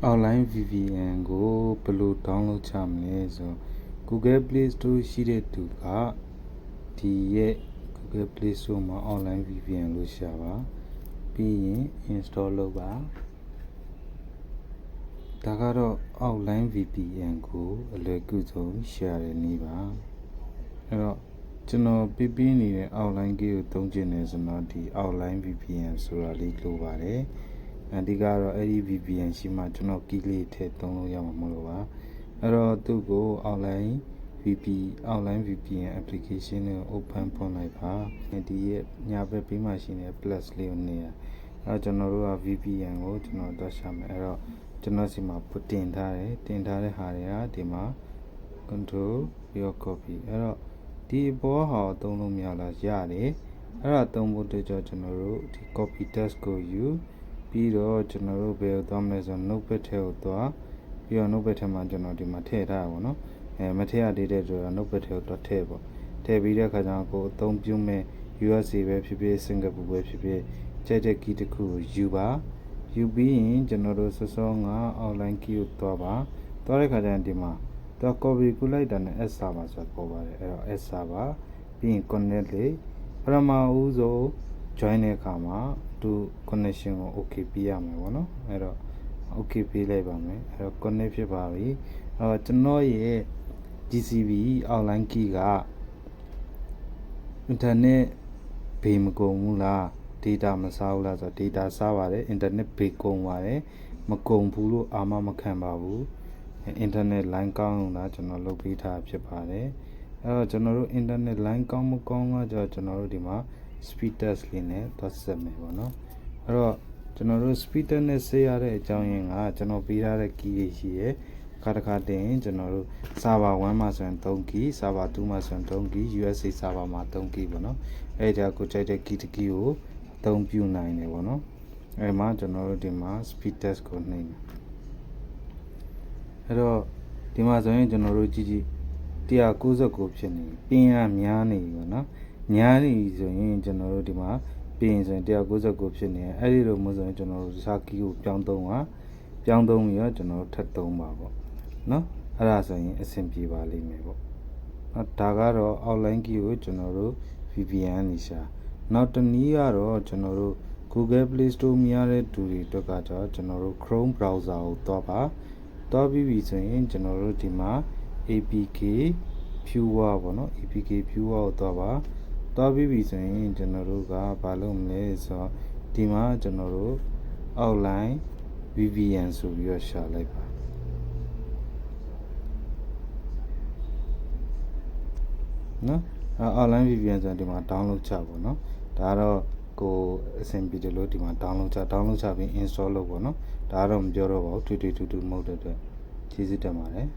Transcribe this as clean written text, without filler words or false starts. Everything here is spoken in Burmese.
online VPN ကိုဘယ်လို download ချမလဲဆိုတော့ Google Play Store ရှိတဲ့သူကဒီရဲ့ Google Play Store မှာ online VPN လို့ရှာပါပြီးရင် install လုပ်ပါဒါကတော့ online VPN ကိုအလွယ်ကူဆုံးရှာရတဲ့နည်းပါအဲ့တော့ကျွန်တော်ပြနေတဲ့ online ကြီးကိုသုံးချင်တယ်ဆိုတော့ဒီ online VPN ဆိုတာလေးလိုပါတယ်အဓိကတော့အဲ့ဒီ VPN ရှိမှကျွန်တော် key လေးထည့်သုံးလို့ရမှာမလို့ပါအဲ့တော့သူ့ကို online VPN application ကို open ဖွင့်လိုက်ပါဒီရဲ့ညာဘက်ဘေးမှာရှိနေတဲ့ plus လေးကိုနေရအဲ့တော့ကျွန်တော်တို့က VPN ကိုကျွန်တော်သွားရှာမယ်အဲ့တော့ကျွန်တော်စီမှာတင်ထားတဲ့ဟာတွေကဒီမှာ control ပြီးတော့ copy အဲ့တော့ဒီဘောဟာသုံးလို့မရလားရတယ်အဲ့ဒါသုံးဖို့အတွက်ကျွန်တော်တို့ဒီ copy text ကိုယူပြီးတော့ကျွန်တော်တို့ဘယ်ကိုသွားမလဲဆိုတော့ notepad ထဲကိုသွားပြီးတော့ notepad ထဲမှာကျွန်တော်ဒီမှာထည့်ထားရပါတော့မထည့်ရသေးတဲ့ဆိုတော့ notepad ထဲကိုထည့်ပေါ့ထည့်ပြီးတဲ့အခါကျတော့ကိုအသုံးပြုမဲ့ USA ပဲဖြစ်ဖြစ် Singapore ပဲဖြစ်ဖြစ်ကြိုက်တဲ့ key တစ်ခုကိုယူပါယူပြီးရင်ကျွန်တော်တို့စောစောက online key ကိုသွားပါသွားတဲ့အခါကျရင်ဒီမှာတော့ copy ကူလိုက်တာနဲ့ S server ဆိုတာပေါ်ပါတယ်အဲ့တော့ S server ပြီးရင် connect လေးပထမဦးဆုံး join တဲ့အခါမှာသူ connection ကို okay ပေးရမယ်ပေါ့နော်အဲ့တော့ okay ပေးလိုက်ပါမယ်အဲ့တော့ connect ဖြစ်ပါပြီအဲ့တော့ကျွန်တော်ရဲ့ GCP online key က internet ဘေးမကုန်ဘူးလား data မစားဘူးလားဆိုတော့ data စားပါတယ် internet ဘေးကုန်ပါတယ်မကုန်ဘူးလို့အာမခံပါဘူးinternet line ကောင်းတာကျွန်တော်လုပ်ပေးထားဖြစ်ပါတယ်အဲ့တော့ကျွန်တော်တို့ internet line ကောင်းမကောင်းကကျွန်တော်တို့ဒီမှာ speed test လေးနဲ့သွားဆက်မယ်ပေါ့နော်အဲ့တော့ကျွန်တော်တို့ speed test နဲ့ဆက်ရတဲ့အကြောင်းရင်းကကျွန်တော်ပေးထားတဲ့ key တွေရှိရယ်တစ်ခါတင်ကျွန်တော်တို့ server 1မှာဆိုရင်3 key server 2မှာဆိုရင်3 key USA server မှာ3 key ပေါ့နော်အဲ့ဒါကိုကြိုက်တဲ့ key တစ် key ကိုအသုံးပြုနိုင်တယ်ပေါ့နော်အဲ့မှာကျွန်တော်တို့ဒီမှာ speed test ကိုနှိပ်မယ်အဲ့တော့ဒီမှာဆိုရင်ကျွန်တော်တို့ကြည့်199ဖြစ်နေပင်ရများနေပြီပေါ့နော်များနေပြီဆိုရင်ကျွန်တော်တို့ဒီမှာပင်ဆိုရင်199ဖြစ်နေအဲ့ဒီလိုမျိုးဆိုရင်ကျွန်တော်တို့စာကီကိုပြောင်းသုံးပြီးတော့ကျွန်တော်တို့ထပ်သုံးပါပေါ့နော်အဲ့ဒါဆိုရင်အဆင်ပြေပါလိမ့်မယ်ပေါ့နော်ဒါကတော့ outline key ကိုကျွန်တော်တို့ VPN နေရှာနောက်တစ်နည်းကတော့ကျွန်တော်တို့ Google Play Store မြင်ရတဲ့သူတွေအတွက်ကတော့ကျွန်တော်တို့ Chrome browser ကိုသွားပြီးပြီဆိုရင်ကျွန်တော်တို့ဒီမှာ APK Viewer ပေါ့နော် APK Viewer ကိုသွားပြီးပြီဆိုရင်ကျွန်တော်တို့ကဘာလုပ်မလဲဆိုတော့ဒီမှာကျွန်တော်တို့ outline VPN ဆိုပြီးတော့ရှာလိုက်ပါနော်online VPN ဆိုရင်ဒီမှာ download ချပေါ့နော်ဒါကတော့ကိုအဆင်ပြေတယ်လို့ဒီမှာ download ချပြီး install လုပ်ပေါ့နော်ဒါကတော့မပြောတော့ပါဘူးတူမဟုတ်တဲ့အတွက်ကျေးဇူးတင်ပါတယ်